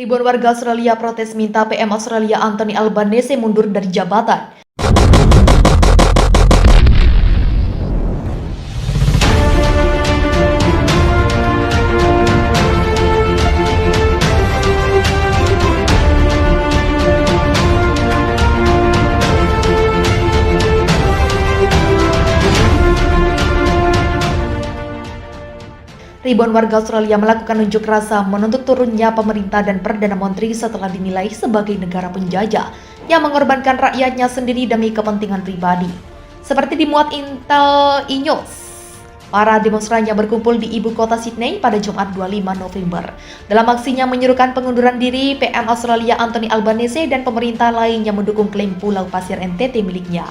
Ribuan warga Australia protes minta PM Australia Anthony Albanese mundur dari jabatan. Ribuan warga Australia melakukan unjuk rasa menuntut turunnya pemerintah dan Perdana Menteri setelah dinilai sebagai negara penjajah yang mengorbankan rakyatnya sendiri demi kepentingan pribadi. Seperti dimuat Intel e-News, para demonstran yang berkumpul di ibu kota Sydney pada Jumat 25 November. Dalam aksinya menyerukan pengunduran diri PM Australia Anthony Albanese dan pemerintah lain yang mendukung klaim Pulau Pasir NTT miliknya.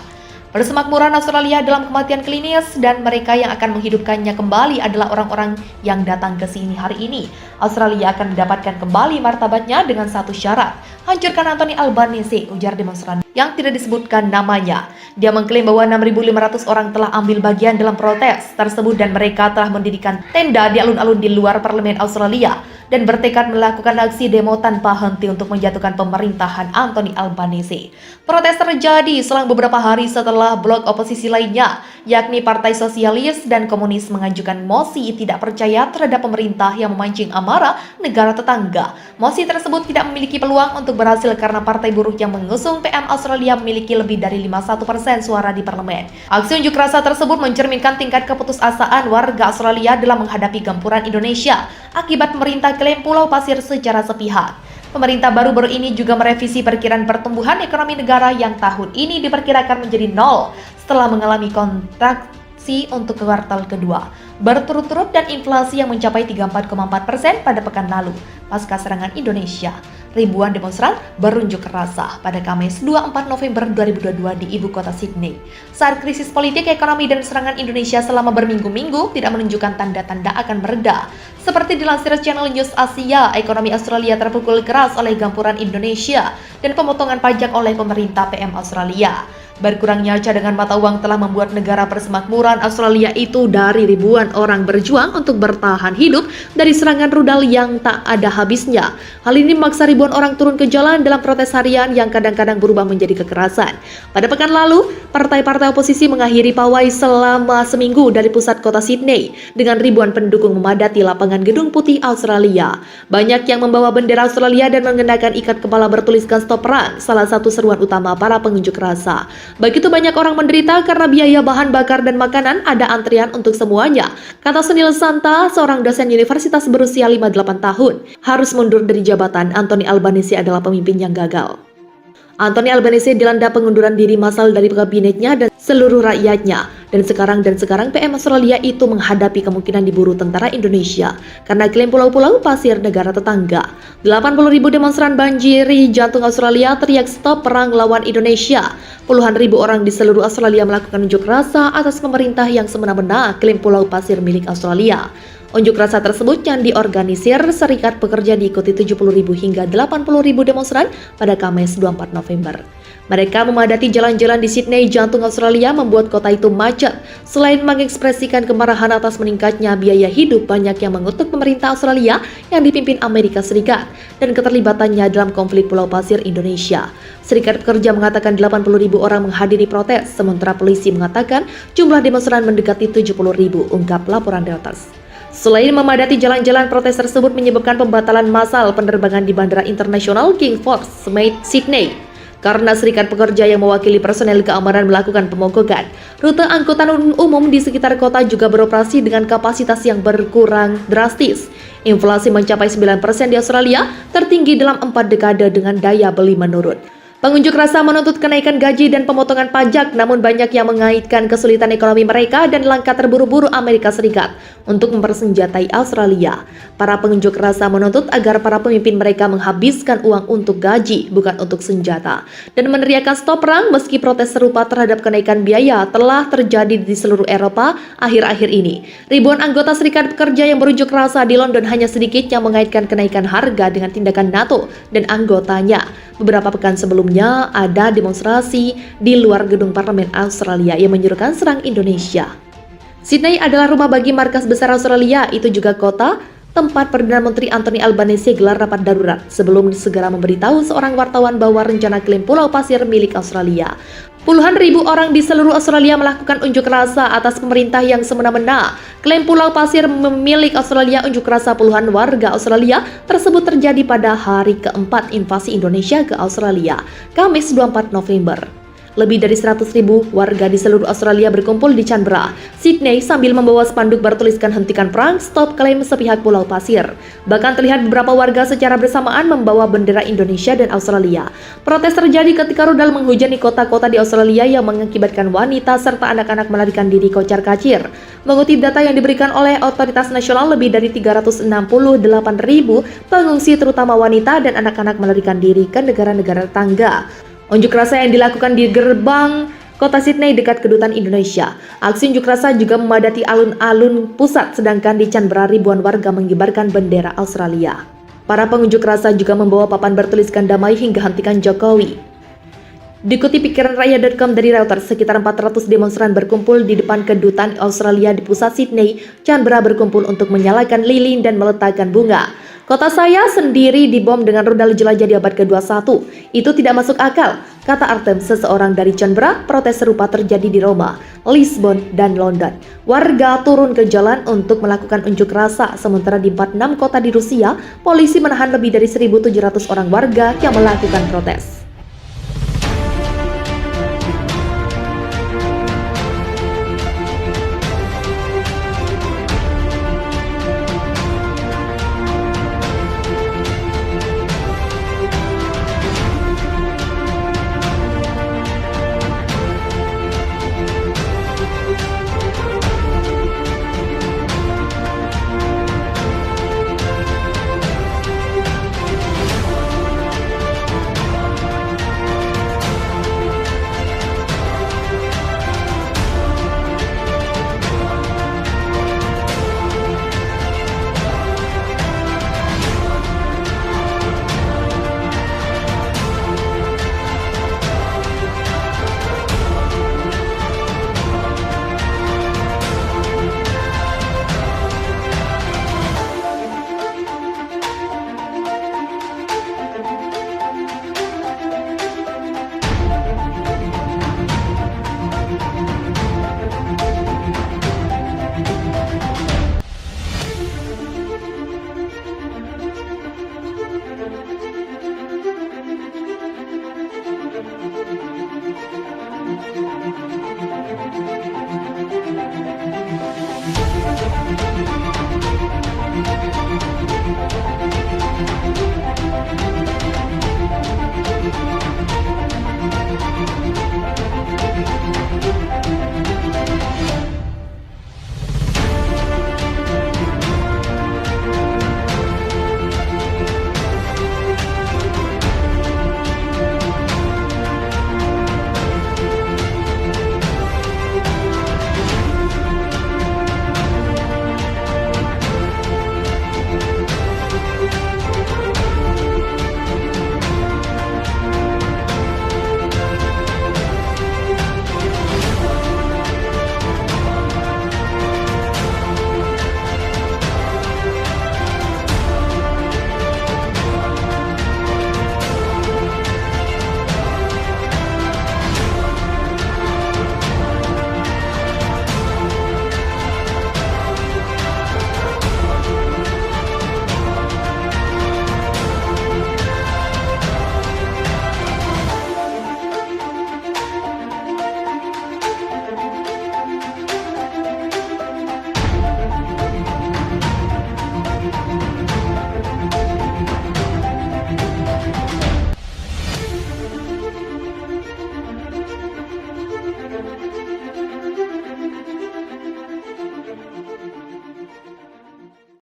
Persemakmuran Australia dalam kematian klinis dan mereka yang akan menghidupkannya kembali adalah orang-orang yang datang ke sini hari ini. Australia akan mendapatkan kembali martabatnya dengan satu syarat. Hancurkan Anthony Albanese, ujar demonstran yang tidak disebutkan namanya. Dia mengklaim bahwa 6.500 orang telah ambil bagian dalam protes tersebut dan mereka telah mendirikan tenda di alun-alun di luar parlemen Australia dan bertekad melakukan aksi demo tanpa henti untuk menjatuhkan pemerintahan Anthony Albanese. Protes terjadi selang beberapa hari setelah blok oposisi lainnya, yakni Partai Sosialis dan Komunis mengajukan mosi tidak percaya terhadap pemerintah yang memancing amarah negara tetangga. Mosi tersebut tidak memiliki peluang untuk berhasil karena Partai Buruh yang mengusung PM Australia memiliki lebih dari 51% suara di parlemen. Aksi unjuk rasa tersebut mencerminkan tingkat keputusasaan warga Australia dalam menghadapi gempuran Indonesia akibat pemerintah klaim Pulau Pasir secara sepihak. Pemerintah baru-baru ini juga merevisi perkiraan pertumbuhan ekonomi negara yang tahun ini diperkirakan menjadi nol setelah mengalami kontraksi untuk kuartal kedua berturut-turut dan inflasi yang mencapai 34,4% pada pekan lalu pasca serangan Indonesia. Ribuan demonstran berunjuk rasa pada Kamis 24 November 2022 di ibu kota Sydney saat krisis politik, ekonomi, dan serangan Indonesia selama berminggu-minggu tidak menunjukkan tanda-tanda akan mereda. Seperti dilansir Channel News Asia, ekonomi Australia terpukul keras oleh gempuran Indonesia dan pemotongan pajak oleh pemerintah PM Australia. Berkurangnya cadangan mata uang telah membuat negara persemakmuran Australia itu dari ribuan orang berjuang untuk bertahan hidup dari serangan rudal yang tak ada habisnya. Hal ini memaksa ribuan orang turun ke jalan dalam protes harian yang kadang-kadang berubah menjadi kekerasan. Pada pekan lalu, partai-partai oposisi mengakhiri pawai selama seminggu dari pusat kota Sydney dengan ribuan pendukung memadati lapangan Gedung Putih Australia. Banyak yang membawa bendera Australia dan mengenakan ikat kepala bertuliskan "Stop Perang", salah satu seruan utama para pengunjuk rasa. Begitu banyak orang menderita karena biaya bahan bakar dan makanan, ada antrian untuk semuanya, kata Sunil Santa, seorang dosen universitas berusia 58 tahun. Harus mundur dari jabatan, Anthony Albanese adalah pemimpin yang gagal. Anthony Albanese dilanda pengunduran diri massal dari kabinetnya dan seluruh rakyatnya. Dan sekarang PM Australia itu menghadapi kemungkinan diburu tentara Indonesia karena klaim pulau-pulau pasir negara tetangga. 80.000 demonstran banjiri jantung Australia teriak "Stop Perang lawan Indonesia". Puluhan ribu orang di seluruh Australia melakukan unjuk rasa atas pemerintah yang semena-mena klaim pulau pasir milik Australia. Unjuk rasa tersebut yang diorganisir Serikat Pekerja diikuti 70.000 hingga 80.000 demonstran pada Kamis 24 November. Mereka memadati jalan-jalan di Sydney, jantung Australia, membuat kota itu macet. Selain mengekspresikan kemarahan atas meningkatnya biaya hidup, banyak yang mengutuk pemerintah Australia yang dipimpin Amerika Serikat dan keterlibatannya dalam konflik Pulau Pasir Indonesia. Serikat Pekerja mengatakan 80.000 orang menghadiri protes, sementara polisi mengatakan jumlah demonstran mendekati 70.000, ungkap laporan Reuters. Selain memadati jalan-jalan, protes tersebut menyebabkan pembatalan massal penerbangan di Bandara Internasional King Fahd, Sydney. Karena Serikat Pekerja yang mewakili personel keamanan melakukan pemogokan, rute angkutan umum di sekitar kota juga beroperasi dengan kapasitas yang berkurang drastis. Inflasi mencapai 9% di Australia, tertinggi dalam 4 dekade dengan daya beli menurun. Pengunjuk rasa menuntut kenaikan gaji dan pemotongan pajak, namun banyak yang mengaitkan kesulitan ekonomi mereka dan langkah terburu-buru Amerika Serikat untuk mempersenjatai Australia. Para pengunjuk rasa menuntut agar para pemimpin mereka menghabiskan uang untuk gaji, bukan untuk senjata, dan meneriakan "Stop Perang" meski protes serupa terhadap kenaikan biaya telah terjadi di seluruh Eropa akhir-akhir ini. Ribuan anggota Serikat Pekerja yang berunjuk rasa di London hanya sedikit yang mengaitkan kenaikan harga dengan tindakan NATO dan anggotanya. Beberapa pekan sebelumnya ada demonstrasi di luar gedung parlemen Australia yang menyerukan serang Indonesia. Sydney adalah rumah bagi markas besar Australia, itu juga kota tempat Perdana Menteri Anthony Albanese gelar rapat darurat sebelum segera memberitahu seorang wartawan bahwa rencana klaim Pulau Pasir milik Australia. Puluhan ribu orang di seluruh Australia melakukan unjuk rasa atas pemerintah yang semena-mena. Klaim Pulau Pasir milik Australia. Unjuk rasa puluhan warga Australia tersebut terjadi pada hari keempat invasi Indonesia ke Australia, Kamis 24 November. Lebih dari 100.000 warga di seluruh Australia berkumpul di Canberra, Sydney sambil membawa spanduk bertuliskan hentikan perang, stop klaim sepihak Pulau Pasir. Bahkan terlihat beberapa warga secara bersamaan membawa bendera Indonesia dan Australia. Protes terjadi ketika rudal menghujani kota-kota di Australia yang mengakibatkan wanita serta anak-anak melarikan diri kocar-kacir. Mengutip data yang diberikan oleh otoritas nasional, lebih dari 368.000 pengungsi terutama wanita dan anak-anak melarikan diri ke negara-negara tetangga. Unjuk rasa yang dilakukan di gerbang kota Sydney dekat kedutaan Indonesia. Aksi unjuk rasa juga memadati alun-alun pusat, sedangkan di Canberra ribuan warga mengibarkan bendera Australia. Para pengunjuk rasa juga membawa papan bertuliskan damai hingga hentikan Jokowi. Dikutip pikiranrakyat.com dari Reuters, sekitar 400 demonstran berkumpul di depan kedutaan Australia di pusat Sydney. Canberra berkumpul untuk menyalakan lilin dan meletakkan bunga. Kota saya sendiri dibom dengan rudal jelajah di abad ke-21. Itu tidak masuk akal, kata Artem, seseorang dari Canberra. Protes serupa terjadi di Roma, Lisbon, dan London. Warga turun ke jalan untuk melakukan unjuk rasa, sementara di 46 kota di Rusia, polisi menahan lebih dari 1.700 orang warga yang melakukan protes.